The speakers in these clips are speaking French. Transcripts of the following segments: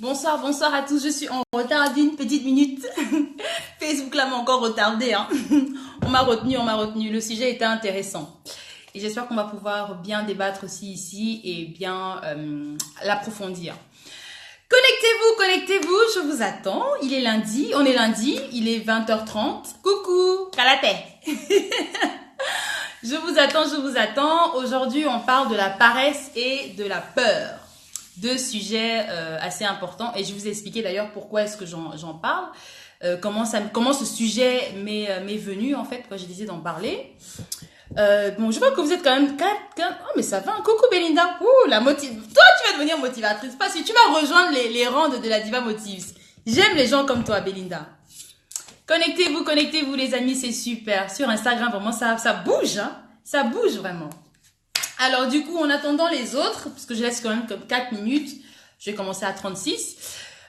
Bonsoir, bonsoir à tous. Je suis en retard d'une petite minute. Facebook là m'a encore retardé. Hein. On m'a retenu. Le sujet était intéressant. Et j'espère qu'on va pouvoir bien débattre aussi ici et bien l'approfondir. Connectez-vous, je vous attends. Il est lundi, il est 20h30. Coucou, Kalate. Je vous attends. Aujourd'hui, on parle de la paresse et de la peur. Deux sujets assez importants. Et je vais vous expliquer d'ailleurs pourquoi est-ce que j'en parle. Comment ce sujet m'est venu, en fait, quand j'ai décidé d'en parler. Bon, je vois que vous êtes quand même... Oh, mais ça va. Coucou, Belinda. Ouh, toi, tu vas devenir motivatrice. Pas si tu vas rejoindre les rangs de la Diva Motives. J'aime les gens comme toi, Belinda. Connectez-vous, les amis. C'est super. Sur Instagram, vraiment, ça bouge. Hein. Ça bouge, vraiment. Alors, du coup, en attendant les autres, parce que je laisse quand même comme 4 minutes, je vais commencer à 36.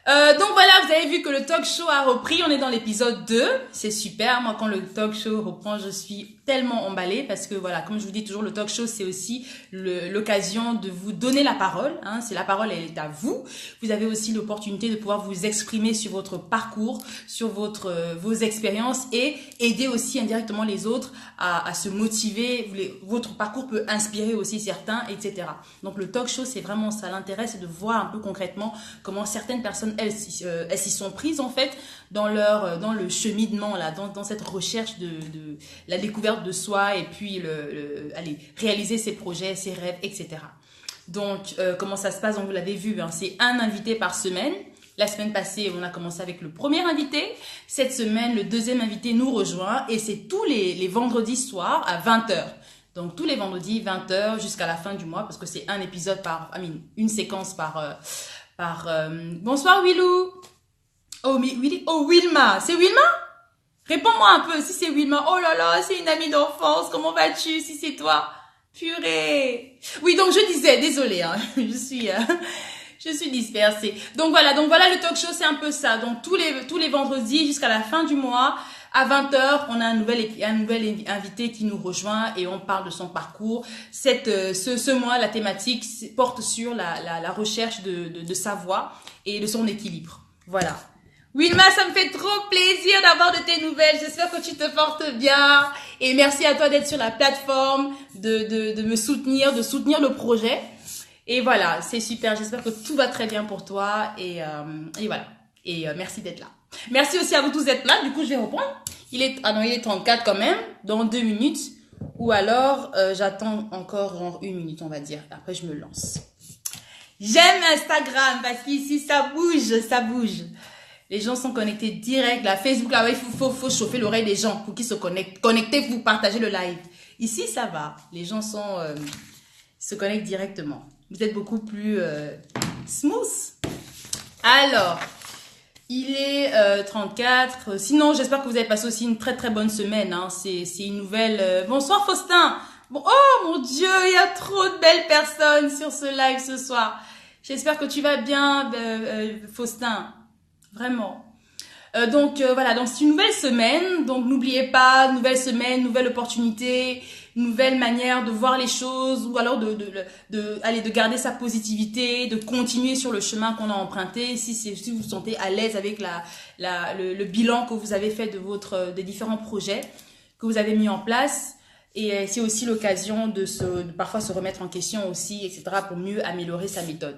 Donc voilà, vous avez vu que le talk show a repris. On est dans l'épisode 2. C'est super. Moi, quand le talk show reprend, je suis tellement emballée parce que voilà, comme je vous dis toujours, le talk show, c'est aussi l'occasion de vous donner la parole. Hein, c'est la parole, elle est à vous. Vous avez aussi l'opportunité de pouvoir vous exprimer sur votre parcours, sur vos expériences et aider aussi indirectement les autres à se motiver. Votre parcours peut inspirer aussi certains, etc. Donc le talk show, c'est vraiment ça. L'intérêt, c'est de voir un peu concrètement comment certaines personnes elles s'y sont prises en fait dans le cheminement là, dans cette recherche de la découverte de soi et puis réaliser ses projets, ses rêves, etc. Donc comment ça se passe, donc vous l'avez vu, hein, c'est un invité par semaine. La semaine passée, on a commencé avec le premier invité. Cette semaine, le deuxième invité nous rejoint et c'est tous les vendredis soirs à 20h. Donc tous les vendredis 20h jusqu'à la fin du mois parce que c'est un épisode une séquence par bonsoir Willou. Oh Wilma, c'est Wilma? Réponds-moi un peu si c'est Wilma. Oh là là, c'est une amie d'enfance. Comment vas-tu si c'est toi? Purée. Oui, donc je disais, désolée, hein, je suis dispersée. Donc voilà, le talk show c'est un peu ça. Donc tous les vendredis jusqu'à la fin du mois. À 20h, on a un nouvel invité qui nous rejoint et on parle de son parcours. Ce mois, la thématique porte sur la recherche de sa voix et de son équilibre. Voilà. Wilma, ça me fait trop plaisir d'avoir de tes nouvelles. J'espère que tu te portes bien. Et merci à toi d'être sur la plateforme, de me soutenir, de soutenir le projet. Et voilà, c'est super. J'espère que tout va très bien pour toi. Et voilà. Et merci d'être là. Merci aussi à vous tous d'être là. Du coup, je vais reprendre. Il est 34 quand même, dans 2 minutes. Ou alors, j'attends encore genre 1 minute, on va dire. Après, je me lance. J'aime Instagram parce qu'ici, ça bouge. Les gens sont connectés direct. La Facebook, là, il faut chauffer l'oreille des gens pour qu'ils se connectent. Connectez-vous, partagez le live. Ici, ça va. Les gens se connectent directement. Vous êtes beaucoup plus smooth. Alors... Il est 34. Sinon, j'espère que vous avez passé aussi une très très bonne semaine. Hein. C'est une nouvelle... Bonsoir Faustin. Bon, oh mon Dieu, il y a trop de belles personnes sur ce live ce soir. J'espère que tu vas bien, Faustin. Vraiment. Donc voilà, donc c'est une nouvelle semaine. Donc n'oubliez pas, nouvelle semaine, nouvelle opportunité, nouvelle manière de voir les choses ou alors de garder sa positivité, de continuer sur le chemin qu'on a emprunté. Si vous vous sentez à l'aise avec le bilan que vous avez fait des différents projets que vous avez mis en place. Et c'est aussi l'occasion de parfois se remettre en question aussi, etc. pour mieux améliorer sa méthode.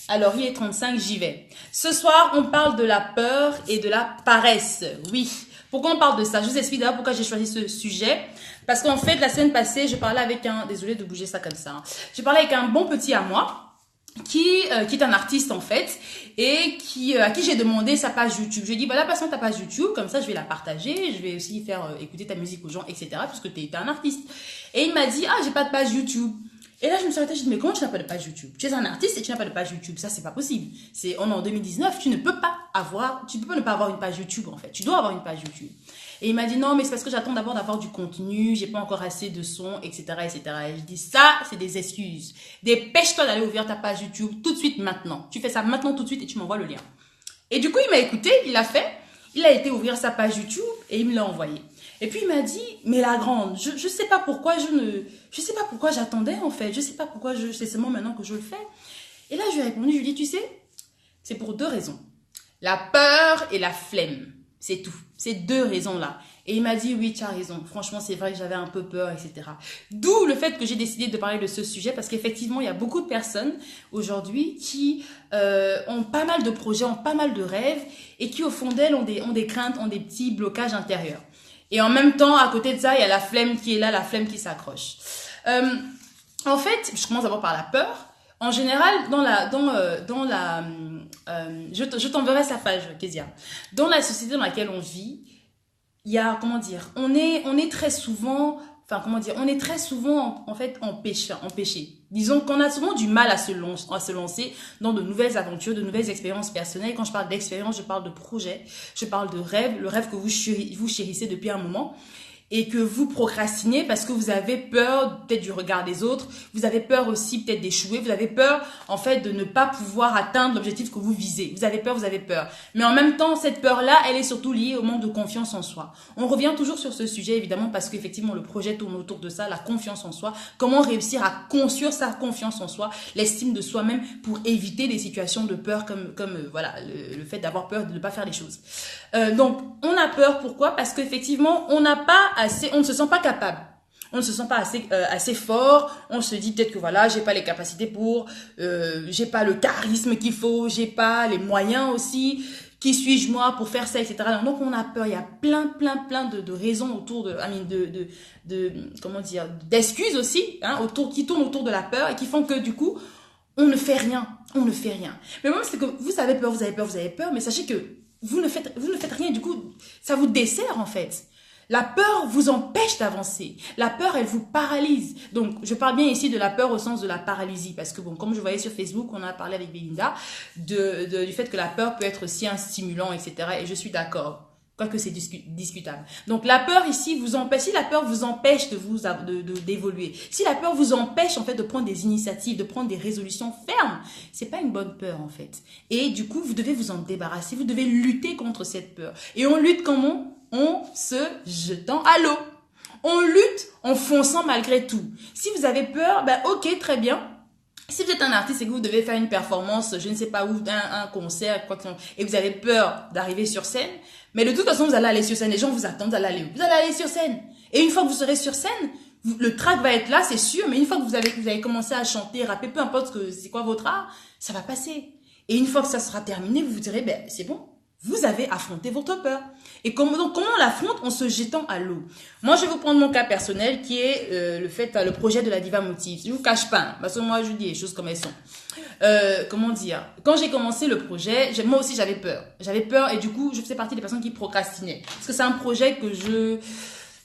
Alors, il est 35, j'y vais. Ce soir, on parle de la peur et de la paresse. Oui. Pourquoi on parle de ça? Je vous explique d'abord pourquoi j'ai choisi ce sujet. Parce qu'en fait, la semaine passée, je parlais avec désolée de bouger ça comme ça. Hein. Je parlais avec un bon petit à moi, qui est un artiste en fait, et à qui j'ai demandé sa page YouTube. Je lui ai dit, voilà, passe ta page YouTube, comme ça je vais la partager, je vais aussi faire écouter ta musique aux gens, etc. Puisque tu es un artiste. Et il m'a dit, j'ai pas de page YouTube. Et là, je me suis arrêtée, je me suis dit, mais comment tu n'as pas de page YouTube? Tu es un artiste et tu n'as pas de page YouTube. Ça, c'est pas possible. On est en 2019, tu ne peux pas ne pas avoir une page YouTube, en fait. Tu dois avoir une page YouTube. Et il m'a dit, non, mais c'est parce que j'attends d'abord d'avoir du contenu, j'ai pas encore assez de sons, etc., etc. Et je dis, ça, c'est des excuses. Dépêche-toi d'aller ouvrir ta page YouTube tout de suite, maintenant. Tu fais ça maintenant, tout de suite, et tu m'envoies le lien. Et du coup, il m'a écouté, il l'a fait. Il a été ouvrir sa page YouTube et il me l'a envoyé. Et puis il m'a dit, mais la grande, je sais pas pourquoi je sais pas pourquoi j'attendais en fait, je sais pas pourquoi c'est seulement maintenant que je le fais. Et là je lui ai répondu, je lui ai dit, tu sais, C'est pour deux raisons. La peur et la flemme. C'est tout. Ces deux raisons-là. Et il m'a dit, oui, tu as raison. Franchement, c'est vrai que j'avais un peu peur, etc. D'où le fait que j'ai décidé de parler de ce sujet parce qu'effectivement, il y a beaucoup de personnes aujourd'hui qui ont pas mal de projets, ont pas mal de rêves et qui, au fond d'elles, ont des craintes, ont des petits blocages intérieurs. Et en même temps, à côté de ça, il y a la flemme qui est là, la flemme qui s'accroche. En fait, je commence d'abord par la peur. En général, je t'enverrai sa page, Kezia. Dans la société dans laquelle on vit, il y a, comment dire, on est très souvent, enfin, comment dire, on est très souvent, en fait, en péché. Disons qu'on a souvent du mal à se lancer dans de nouvelles aventures, de nouvelles expériences personnelles. Quand je parle d'expérience, je parle de projet, je parle de rêve, le rêve que vous chérissez depuis un moment. Et que vous procrastinez parce que vous avez peur peut-être du regard des autres, vous avez peur aussi peut-être d'échouer, vous avez peur en fait de ne pas pouvoir atteindre l'objectif que vous visez. Vous avez peur. Mais en même temps, cette peur-là, elle est surtout liée au manque de confiance en soi. On revient toujours sur ce sujet évidemment parce qu'effectivement le projet tourne autour de ça, la confiance en soi. Comment réussir à construire sa confiance en soi, l'estime de soi-même pour éviter des situations de peur comme voilà le fait d'avoir peur de ne pas faire les choses. Donc on a peur, pourquoi? Parce qu'effectivement on n'a pas assez, on ne se sent pas capable, on ne se sent pas assez fort, on se dit peut-être que voilà, j'ai pas les capacités pour, j'ai pas le charisme qu'il faut, j'ai pas les moyens aussi, qui suis-je moi pour faire ça, etc. Donc on a peur, il y a plein de raisons autour comment dire, d'excuses aussi, hein, qui tournent autour de la peur et qui font que du coup, on ne fait rien. Mais moi, c'est que vous avez peur, mais sachez que vous ne faites rien, du coup, ça vous dessert en fait. La peur vous empêche d'avancer. La peur, elle vous paralyse. Donc, je parle bien ici de la peur au sens de la paralysie. Parce que, bon, comme je voyais sur Facebook, on a parlé avec Belinda du fait que la peur peut être aussi un stimulant, etc. Et je suis d'accord. Quoique c'est discutable. Donc, la peur ici vous empêche. Si la peur vous empêche d'évoluer, si la peur vous empêche, en fait, de prendre des initiatives, de prendre des résolutions fermes, c'est pas une bonne peur, en fait. Et du coup, vous devez vous en débarrasser. Vous devez lutter contre cette peur. Et on lutte comment? En se jetant à l'eau. On lutte en fonçant malgré tout. Si vous avez peur, ben ok, très bien. Si vous êtes un artiste et que vous devez faire une performance, je ne sais pas où, un concert, quoi que ce soit, et vous avez peur d'arriver sur scène, mais de toute façon, vous allez aller sur scène. Les gens vous attendent, vous allez aller où? Vous allez aller sur scène. Et une fois que vous serez sur scène, le track va être là, c'est sûr, mais une fois que vous avez commencé à chanter, rapper, peu importe c'est quoi votre art, ça va passer. Et une fois que ça sera terminé, vous vous direz, ben c'est bon. Vous avez affronté votre peur. Et comment on l'affronte? En se jetant à l'eau. Moi, je vais vous prendre mon cas personnel qui est le projet de la Diva Motive. Je vous cache pas, parce que moi, je dis les choses comme elles sont. Comment dire? Quand j'ai commencé le projet, moi aussi, j'avais peur. J'avais peur et du coup, je faisais partie des personnes qui procrastinaient. Parce que c'est un projet que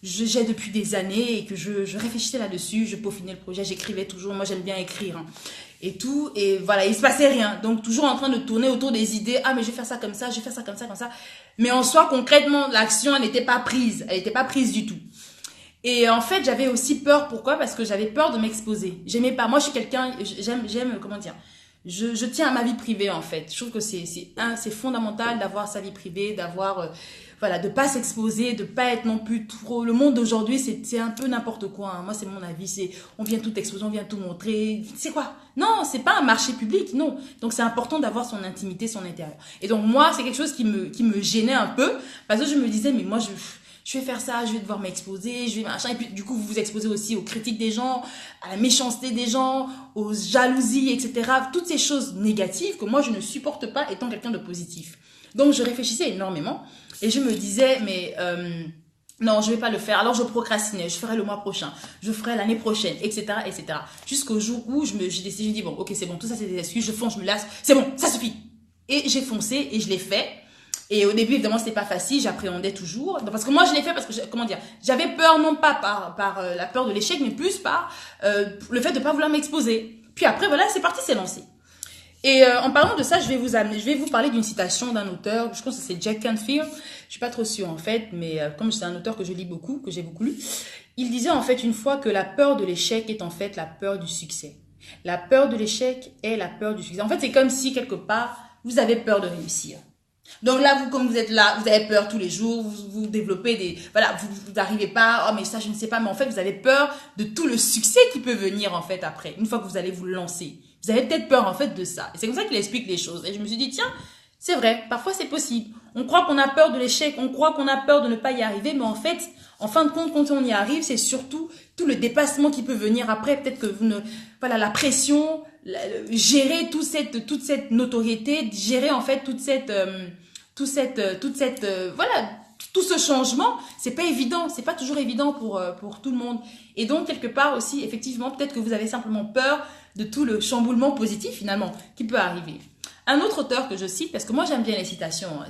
j'ai depuis des années et que je réfléchissais là-dessus, je peaufinais le projet, j'écrivais toujours. Moi, j'aime bien écrire. Hein. Et tout, et voilà, il se passait rien. Donc, toujours en train de tourner autour des idées. Ah, mais je vais faire ça comme ça, je vais faire ça comme ça, comme ça. Mais en soi, concrètement, l'action, elle n'était pas prise. Elle n'était pas prise du tout. Et en fait, j'avais aussi peur. Pourquoi? Parce que j'avais peur de m'exposer. J'aimais pas. Moi, je suis quelqu'un, j'aime, comment dire, je tiens à ma vie privée, en fait. Je trouve que c'est fondamental d'avoir sa vie privée, d'avoir, voilà, de pas s'exposer, de pas être non plus trop. Le monde d'aujourd'hui, c'est un peu n'importe quoi. Hein. Moi, c'est mon avis. On vient tout exposer, on vient tout montrer. C'est quoi? Non, c'est pas un marché public, non. Donc, c'est important d'avoir son intimité, son intérieur. Et donc, moi, c'est quelque chose qui me gênait un peu parce que je me disais, mais moi, je vais faire ça, je vais devoir m'exposer, je vais machin. Et puis, du coup, vous vous exposez aussi aux critiques des gens, à la méchanceté des gens, aux jalousies, etc. Toutes ces choses négatives que moi, je ne supporte pas étant quelqu'un de positif. Donc, je réfléchissais énormément et je me disais, mais non, je vais pas le faire. Alors, je procrastinais. Je ferai le mois prochain. Je ferai l'année prochaine, etc., etc. Jusqu'au jour où j'ai décidé, je dis, bon, ok, c'est bon, tout ça, c'est des excuses. Je fonce, je me lasse. C'est bon, ça suffit. Et j'ai foncé et je l'ai fait. Et au début, évidemment, c'était pas facile, j'appréhendais toujours. Parce que moi, je l'ai fait parce que, comment dire, j'avais peur, non pas par la peur de l'échec, mais plus par le fait de pas vouloir m'exposer. Puis après, voilà, c'est parti, c'est lancé. Et en parlant de ça, je vais vous parler d'une citation d'un auteur, je pense que c'est Jack Canfield, je suis pas trop sûre en fait, mais comme c'est un auteur que je lis beaucoup, que j'ai beaucoup lu, il disait en fait une fois que la peur de l'échec est en fait la peur du succès. La peur de l'échec est la peur du succès. En fait, c'est comme si quelque part, vous avez peur de réussir. Donc là, vous, comme vous êtes là, vous avez peur tous les jours, vous développez voilà, vous n'arrivez pas, oh mais ça je ne sais pas, mais en fait vous avez peur de tout le succès qui peut venir en fait après, une fois que vous allez vous lancer. Vous avez peut-être peur en fait de ça. Et c'est comme ça qu'il explique les choses. Et je me suis dit, tiens, c'est vrai, parfois c'est possible. On croit qu'on a peur de l'échec, on croit qu'on a peur de ne pas y arriver, mais en fait, en fin de compte, quand on y arrive, c'est surtout tout le dépassement qui peut venir après. Peut-être que vous ne, voilà, la pression, gérer toute cette notoriété, gérer en fait voilà, tout ce changement, c'est pas évident, c'est pas toujours évident pour tout le monde. Et donc, quelque part aussi, effectivement, peut-être que vous avez simplement peur de tout le chamboulement positif, finalement, qui peut arriver. Un autre auteur que je cite, parce que moi, j'aime bien les citations,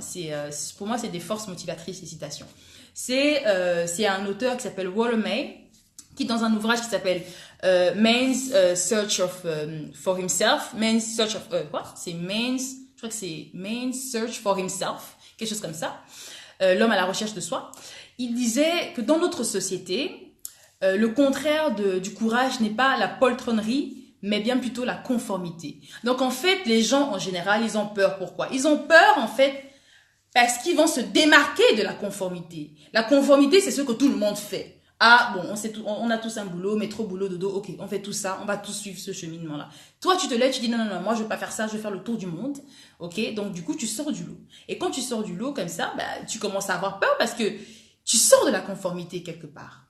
pour moi, c'est des forces motivatrices, les citations. C'est un auteur qui s'appelle Walter May, qui dans un ouvrage qui s'appelle Man's Search for Himself, Man's Search of, je crois que c'est Man's Search for Himself, quelque chose comme ça, l'homme à la recherche de soi. Il disait que dans notre société, le contraire du courage n'est pas la poltronnerie, mais bien plutôt la conformité. Donc en fait, les gens en général, ils ont peur. Pourquoi? Ils ont peur en fait parce qu'ils vont se démarquer de la conformité. La conformité, c'est ce que tout le monde fait. Ah bon, on a tous un boulot, métro, boulot, dodo, ok, on fait tout ça, on va tous suivre ce cheminement-là. Toi, tu te lèves, tu dis non, non, non, moi je vais pas faire ça, je vais faire le tour du monde, ok? Donc du coup, tu sors du lot. Et quand tu sors du lot comme ça, bah, tu commences à avoir peur parce que tu sors de la conformité quelque part.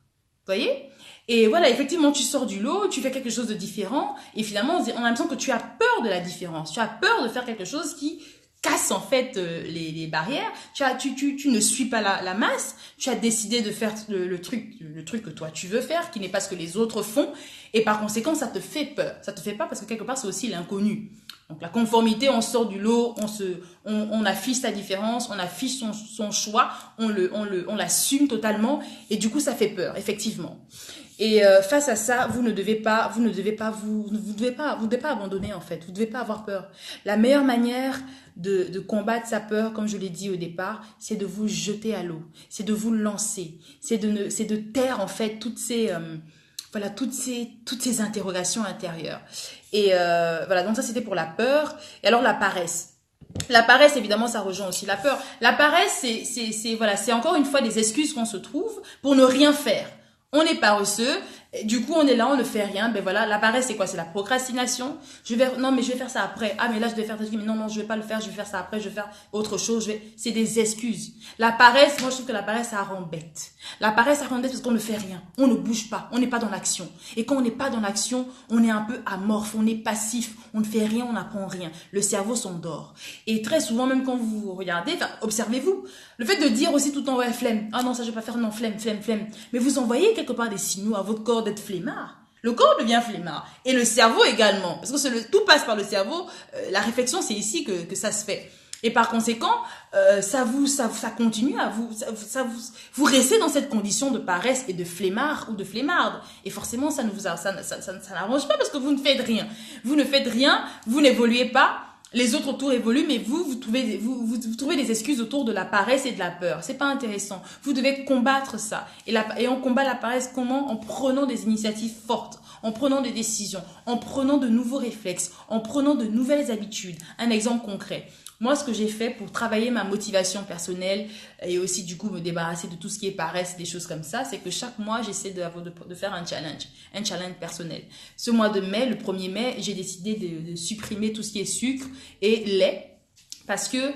Vous voyez? Et voilà, effectivement, tu sors du lot, tu fais quelque chose de différent, et finalement, on a l'impression que tu as peur de la différence. Tu as peur de faire quelque chose qui casse en fait les barrières. Tu ne suis pas la masse. Tu as décidé de faire le truc que toi tu veux faire, qui n'est pas ce que les autres font, et par conséquent, ça te fait peur. Ça te fait peur parce que quelque part, c'est aussi l'inconnu. Donc la conformité, on sort du lot, on affiche sa différence, on affiche son choix, on l'assume totalement, et du coup, ça fait peur, effectivement. Et face à ça, vous ne devez pas abandonner en fait. Vous ne devez pas avoir peur. La meilleure manière de combattre sa peur, comme je l'ai dit au départ, c'est de vous jeter à l'eau, c'est de vous lancer, c'est de taire en fait toutes ces interrogations intérieures. Et voilà, donc ça c'était pour la peur. Et alors la paresse. La paresse, évidemment, ça rejoint aussi la peur. La paresse, c'est encore une fois des excuses qu'on se trouve pour ne rien faire. On est paresseux, du coup on est là, on ne fait rien. Ben voilà, la paresse c'est quoi? C'est la procrastination. Non mais je vais faire ça après. Ah mais là je vais faire ça, mais non je vais pas le faire, je vais faire ça après, je vais faire autre chose. C'est des excuses. La paresse, moi je trouve que la paresse ça rend bête. La paresse ça rend bête parce qu'on ne fait rien, on ne bouge pas, on n'est pas dans l'action. Et quand on n'est pas dans l'action, on est un peu amorphe, on est passif, on ne fait rien, on n'apprend rien. Le cerveau s'endort. Et très souvent même quand vous regardez, observez-vous, le fait de dire aussi tout le temps ouais flemme. Ah non ça je vais pas faire, non flemme. Mais vous envoyez quelque part des signaux à votre corps d'être flemmard. Le corps devient flemmard. Et le cerveau également. Parce que tout passe par le cerveau. La réflexion, c'est ici que ça se fait. Et par conséquent, ça continue à vous restez dans cette condition de paresse et de flemmard ou de flemmarde. Et forcément, ça n'arrange pas parce que vous ne faites rien. Vous ne faites rien, vous n'évoluez pas. Les autres autour évoluent, mais vous trouvez des excuses autour de la paresse et de la peur. C'est pas intéressant. Vous devez combattre ça. Et on combat la paresse comment? En prenant des initiatives fortes, en prenant des décisions, en prenant de nouveaux réflexes, en prenant de nouvelles habitudes. Un exemple concret. Moi, ce que j'ai fait pour travailler ma motivation personnelle et aussi du coup me débarrasser de tout ce qui est paresse, des choses comme ça, c'est que chaque mois, j'essaie de faire un challenge personnel. Ce mois de mai, le 1er mai, j'ai décidé de supprimer tout ce qui est sucre et lait. Parce que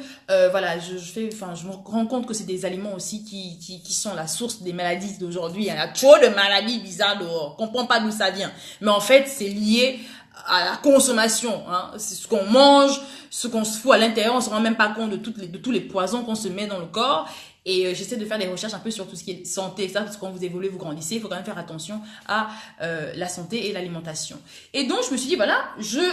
voilà, je me rends compte que c'est des aliments aussi qui sont la source des maladies d'aujourd'hui. Il y en a trop de maladies bizarres dehors. On comprend pas d'où ça vient. Mais en fait, c'est lié à la consommation, hein. C'est ce qu'on mange, ce qu'on se fout à l'intérieur, on se rend même pas compte de tous les poisons qu'on se met dans le corps. Et j'essaie de faire des recherches un peu sur tout ce qui est santé, ça, parce que quand vous évoluez, vous grandissez, il faut quand même faire attention à la santé et l'alimentation. Et donc, je me suis dit, voilà,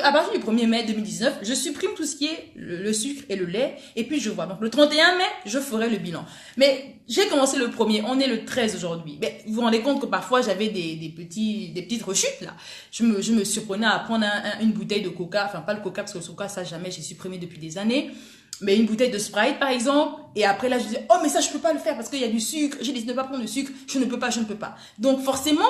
à partir du 1er mai 2019, je supprime tout ce qui est le sucre et le lait, et puis je vois. Donc, le 31 mai, je ferai le bilan. Mais j'ai commencé le 1er, on est le 13 aujourd'hui. Mais vous vous rendez compte que parfois, j'avais des petites rechutes, là. Je me surprenais à prendre une bouteille de coca, enfin, pas le coca, parce que le coca, ça, jamais, j'ai supprimé depuis des années. Mais une bouteille de Sprite, par exemple, et après là, je disais, oh, mais ça, je peux pas le faire parce qu'il y a du sucre, j'ai décidé de ne pas prendre de sucre, je ne peux pas. Donc, forcément,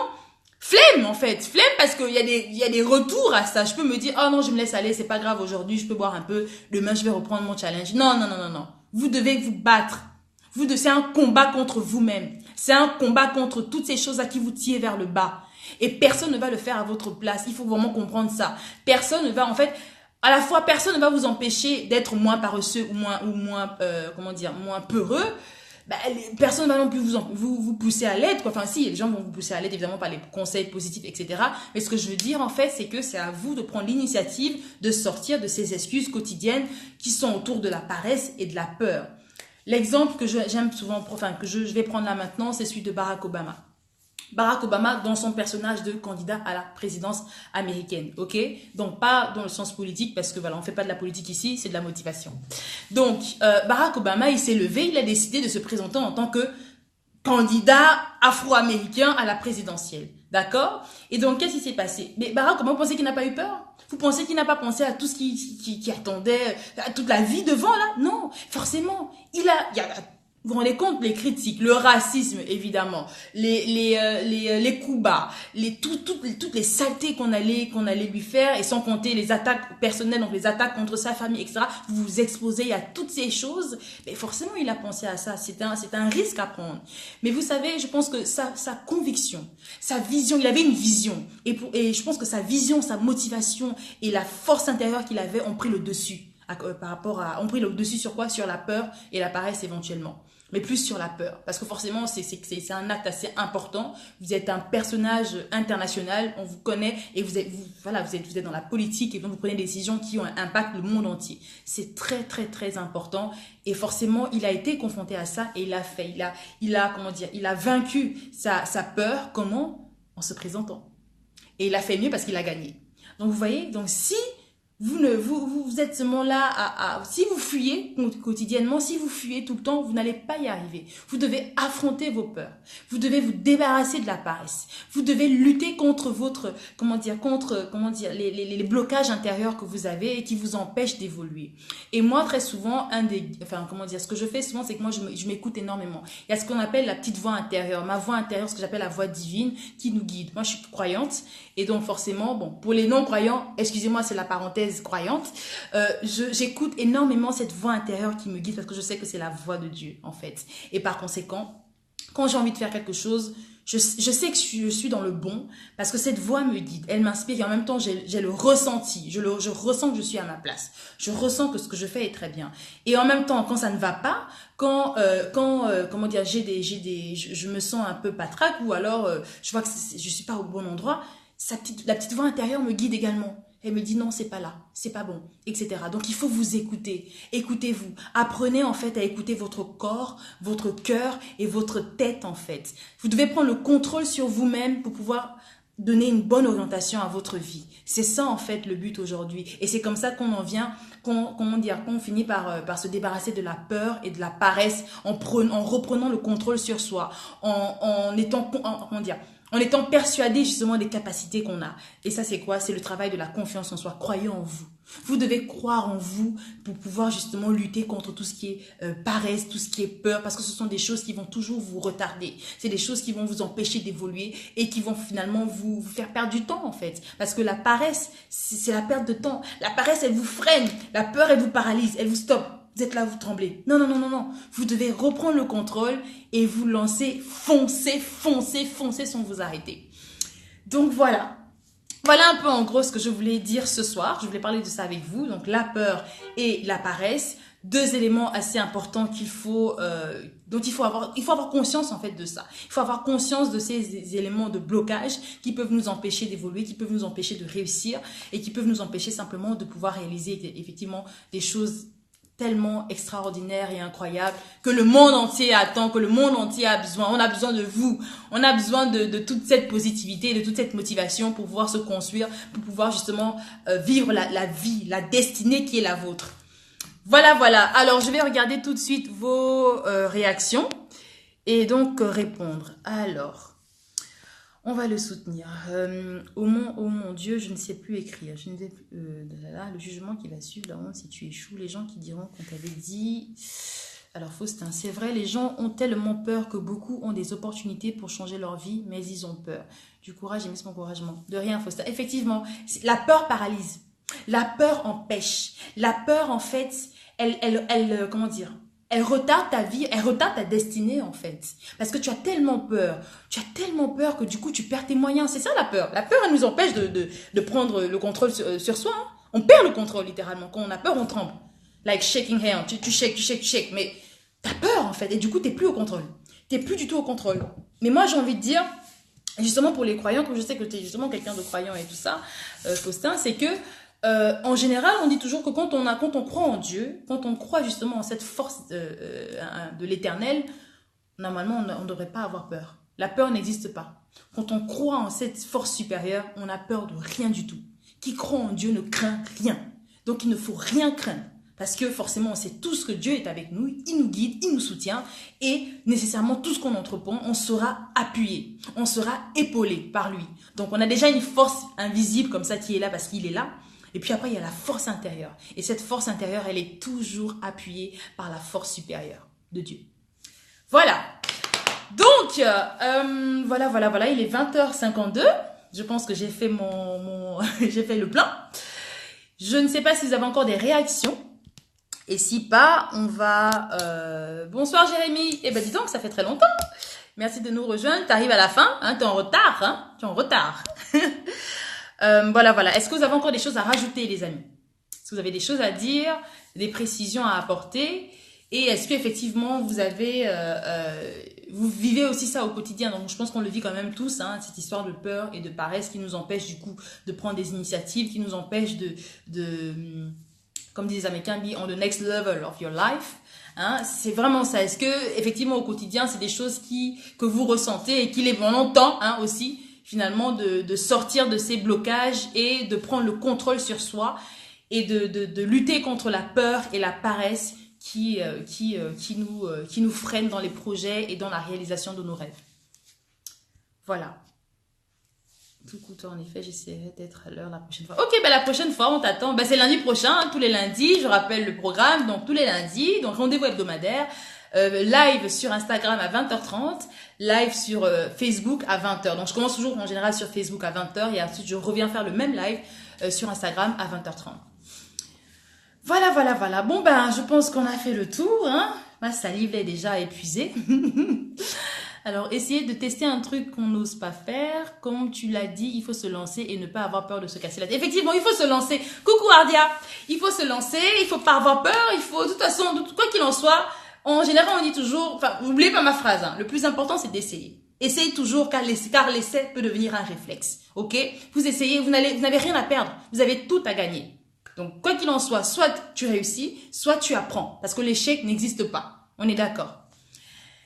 flemme, en fait, flemme parce qu'il y a des retours à ça. Je peux me dire, oh non, je me laisse aller, c'est pas grave, aujourd'hui, je peux boire un peu, demain, je vais reprendre mon challenge. Non. Vous devez vous battre. C'est un combat contre vous-même. C'est un combat contre toutes ces choses à qui vous tirez vers le bas. Et personne ne va le faire à votre place. Il faut vraiment comprendre ça. Personne ne va, en fait, à la fois, personne ne va vous empêcher d'être moins paresseux comment dire, moins peureux. Bah, personne ne va non plus vous pousser à l'aide, quoi. Enfin, si, les gens vont vous pousser à l'aide, évidemment, par les conseils positifs, etc. Mais ce que je veux dire, en fait, c'est que c'est à vous de prendre l'initiative de sortir de ces excuses quotidiennes qui sont autour de la paresse et de la peur. L'exemple que j'aime souvent, enfin, que je vais prendre là maintenant, c'est celui de Barack Obama. Barack Obama dans son personnage de candidat à la présidence américaine, ok? Donc, pas dans le sens politique, parce que voilà, on fait pas de la politique ici, c'est de la motivation. Donc, Barack Obama, il s'est levé, il a décidé de se présenter en tant que candidat afro-américain à la présidentielle, d'accord? Et donc, qu'est-ce qui s'est passé? Mais Barack Obama, vous pensez qu'il n'a pas eu peur? Vous pensez qu'il n'a pas pensé à tout ce qui attendait, à toute la vie devant, là? Non, forcément, il y a vous vous rendez compte, les critiques, le racisme, évidemment, les coups bas, toutes les saletés qu'on allait lui faire, et sans compter les attaques personnelles, donc les attaques contre sa famille, etc. Vous vous exposez à toutes ces choses, mais forcément, il a pensé à ça. C'est un risque à prendre. Mais vous savez, je pense que sa conviction, sa vision, il avait une vision. Et je pense que sa vision, sa motivation et la force intérieure qu'il avait ont pris le dessus. Ont pris le dessus sur quoi? Sur la peur et la paresse éventuellement. Mais plus sur la peur. Parce que forcément, c'est un acte assez important. Vous êtes un personnage international, on vous connaît et vous êtes dans la politique et donc vous prenez des décisions qui ont un impact le monde entier. C'est très, très, très important. Et forcément, il a été confronté à ça et il l'a fait. Il a vaincu sa peur. Comment? En se présentant. Et il a fait mieux parce qu'il a gagné. Donc, vous voyez, donc si vous êtes seulement là si vous fuyez quotidiennement, si vous fuyez tout le temps, vous n'allez pas y arriver. Vous devez affronter vos peurs. Vous devez vous débarrasser de la paresse. Vous devez lutter contre les blocages intérieurs que vous avez et qui vous empêchent d'évoluer. Et moi, très souvent, ce que je fais souvent, c'est que moi, je m'écoute énormément. Il y a ce qu'on appelle la petite voix intérieure. Ma voix intérieure, ce que j'appelle la voix divine qui nous guide. Moi, je suis croyante et donc forcément, bon, pour les non-croyants, excusez-moi, c'est la parenthèse croyante, j'écoute énormément cette voix intérieure qui me guide parce que je sais que c'est la voix de Dieu en fait. Et par conséquent, quand j'ai envie de faire quelque chose, je sais que je suis dans le bon parce que cette voix me guide, elle m'inspire et en même temps j'ai le ressenti, je ressens que je suis à ma place, je ressens que ce que je fais est très bien. Et en même temps, quand ça ne va pas, je me sens un peu patraque ou alors je vois que je suis pas au bon endroit, la petite voix intérieure me guide également. Elle me dit non, c'est pas là, c'est pas bon, etc. Donc il faut vous écouter, écoutez-vous. Apprenez en fait à écouter votre corps, votre cœur et votre tête en fait. Vous devez prendre le contrôle sur vous-même pour pouvoir donner une bonne orientation à votre vie. C'est ça en fait le but aujourd'hui. Et c'est comme ça qu'on finit par se débarrasser de la peur et de la paresse en reprenant le contrôle sur soi, en étant persuadé justement des capacités qu'on a. Et ça, c'est quoi? C'est le travail de la confiance en soi. Croyez en vous. Vous devez croire en vous pour pouvoir justement lutter contre tout ce qui est paresse, tout ce qui est peur, parce que ce sont des choses qui vont toujours vous retarder. C'est des choses qui vont vous empêcher d'évoluer et qui vont finalement vous faire perdre du temps en fait. Parce que la paresse, c'est la perte de temps. La paresse, elle vous freine. La peur, elle vous paralyse, elle vous stoppe. Vous êtes là, vous tremblez. Non, non, non, non, non. Vous devez reprendre le contrôle et vous lancer, foncez sans vous arrêter. Donc voilà. Voilà un peu en gros ce que je voulais dire ce soir. Je voulais parler de ça avec vous. Donc la peur et la paresse. Deux éléments assez importants dont il faut avoir conscience en fait de ça. Il faut avoir conscience de ces éléments de blocage qui peuvent nous empêcher d'évoluer, qui peuvent nous empêcher de réussir et qui peuvent nous empêcher simplement de pouvoir réaliser effectivement des choses tellement extraordinaire et incroyable que le monde entier attend, que le monde entier a besoin. On a besoin de vous. On a besoin de toute cette positivité, de toute cette motivation pour pouvoir se construire, pour pouvoir justement vivre la vie, la destinée qui est la vôtre. Voilà, voilà. Alors, je vais regarder tout de suite vos réactions et donc répondre. Alors, on va le soutenir. Oh mon Dieu, je ne sais plus écrire. Je ne sais plus, le jugement qui va suivre, la honte si tu échoues. Les gens qui diront qu'on t'avait dit... Alors, Faustin, c'est vrai, les gens ont tellement peur que beaucoup ont des opportunités pour changer leur vie, mais ils ont peur. Du courage et merci mon encouragement. De rien, Faustin. Effectivement, la peur paralyse. La peur empêche. La peur, en fait, elle elle retarde ta vie, elle retarde ta destinée en fait. Parce que tu as tellement peur que du coup tu perds tes moyens. C'est ça la peur. La peur, elle nous empêche de prendre le contrôle sur soi. Hein. On perd le contrôle littéralement. Quand on a peur, on tremble. Like shaking hand, tu shakes. Mais t'as peur en fait et du coup t'es plus au contrôle. T'es plus du tout au contrôle. Mais moi j'ai envie de dire, justement pour les croyants, comme je sais que tu es justement quelqu'un de croyant et tout ça, Faustin, c'est que en général, on dit toujours que quand on croit en Dieu, quand on croit justement en cette force de l'éternel, normalement, on ne devrait pas avoir peur. La peur n'existe pas. Quand on croit en cette force supérieure, on n'a peur de rien du tout. Qui croit en Dieu ne craint rien. Donc, il ne faut rien craindre. Parce que forcément, on sait tous que Dieu est avec nous, il nous guide, il nous soutient et nécessairement tout ce qu'on entreprend, on sera appuyé, on sera épaulé par lui. Donc, on a déjà une force invisible comme ça qui est là parce qu'il est là. Et puis après, il y a la force intérieure. Et cette force intérieure, elle est toujours appuyée par la force supérieure de Dieu. Voilà. Donc, voilà. Il est 20h52. Je pense que j'ai fait j'ai fait le plein. Je ne sais pas si vous avez encore des réactions. Et si pas, on va... Bonsoir Jérémy. Eh ben dis donc, ça fait très longtemps. Merci de nous rejoindre. Tu arrives à la fin. Hein, tu es en retard. Hein, tu es en retard. Voilà. Est-ce que vous avez encore des choses à rajouter, les amis? Est-ce que vous avez des choses à dire, des précisions à apporter? Et est-ce qu'effectivement, vous vivez aussi ça au quotidien? Donc, je pense qu'on le vit quand même tous, hein, cette histoire de peur et de paresse qui nous empêche du coup de prendre des initiatives, qui nous empêche comme disent les Américains, be on the next level of your life. Hein, c'est vraiment ça. Est-ce que effectivement au quotidien, c'est des choses que vous ressentez et qu'il est bon temps hein, aussi finalement de sortir de ces blocages et de prendre le contrôle sur soi et de lutter contre la peur et la paresse qui nous freinent dans les projets et dans la réalisation de nos rêves. Voilà. Tout coûte en effet, j'essaierai d'être à l'heure la prochaine fois. Ok, la prochaine fois, on t'attend. C'est lundi prochain, hein, tous les lundis. Je rappelle le programme, donc tous les lundis. Donc rendez-vous hebdomadaire. Live sur Instagram à 20h30. Live sur Facebook à 20h. Donc je commence toujours en général sur Facebook à 20h. Et ensuite, je reviens faire le même live sur Instagram à 20h30. Voilà. Bon, je pense qu'on a fait le tour. Hein. Ma salive est déjà épuisée. Alors, essayez de tester un truc qu'on n'ose pas faire. Comme tu l'as dit, il faut se lancer et ne pas avoir peur de se casser la tête. Effectivement, il faut se lancer. Coucou Ardia. Il faut se lancer, il faut pas avoir peur. Il faut, de toute façon, quoi qu'il en soit, en général, on dit toujours, n'oubliez pas ma phrase, hein, le plus important, c'est d'essayer. Essayez toujours, car l'essai peut devenir un réflexe. Ok? Vous essayez, vous n'avez rien à perdre. Vous avez tout à gagner. Donc, quoi qu'il en soit, soit tu réussis, soit tu apprends. Parce que l'échec n'existe pas. On est d'accord?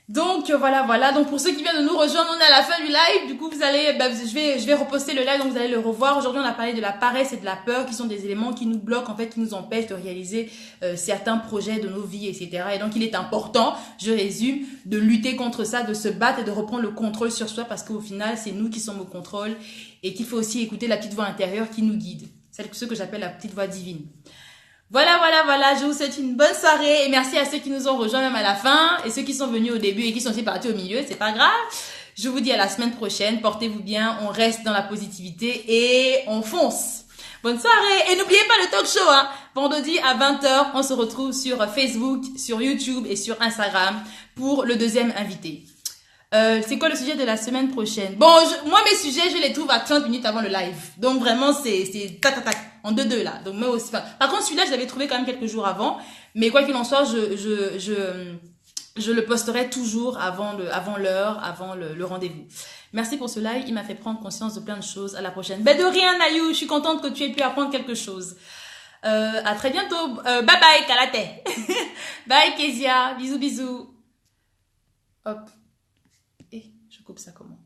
Donc voilà. Donc pour ceux qui viennent de nous rejoindre, on est à la fin du live. Du coup, vous allez, je vais reposter le live, donc vous allez le revoir. Aujourd'hui, on a parlé de la paresse et de la peur, qui sont des éléments qui nous bloquent, en fait, qui nous empêchent de réaliser certains projets de nos vies, etc. Et donc, il est important, je résume, de lutter contre ça, de se battre et de reprendre le contrôle sur soi, parce qu'au final, c'est nous qui sommes au contrôle et qu'il faut aussi écouter la petite voix intérieure qui nous guide, ce que j'appelle la petite voix divine. Voilà. Je vous souhaite une bonne soirée et merci à ceux qui nous ont rejoints même à la fin et ceux qui sont venus au début et qui sont aussi partis au milieu, c'est pas grave. Je vous dis à la semaine prochaine, portez-vous bien, on reste dans la positivité et on fonce. Bonne soirée et n'oubliez pas le talk show, hein. Vendredi à 20h, on se retrouve sur Facebook, sur YouTube et sur Instagram pour le deuxième invité. C'est quoi le sujet de la semaine prochaine? Bon, moi mes sujets, je les trouve à 30 minutes avant le live. Donc vraiment, c'est tac, en 2-2 là. Donc moi aussi. Par contre, celui-là, je l'avais trouvé quand même quelques jours avant. Mais quoi qu'il en soit, je le posterai toujours avant l'heure, avant le rendez-vous. Merci pour ce live. Il m'a fait prendre conscience de plein de choses. À la prochaine. De rien, Nayou. Je suis contente que tu aies pu apprendre quelque chose. À très bientôt. Bye bye, Kalate. Bye, Kezia. Bisous. Hop. Et je coupe ça comment?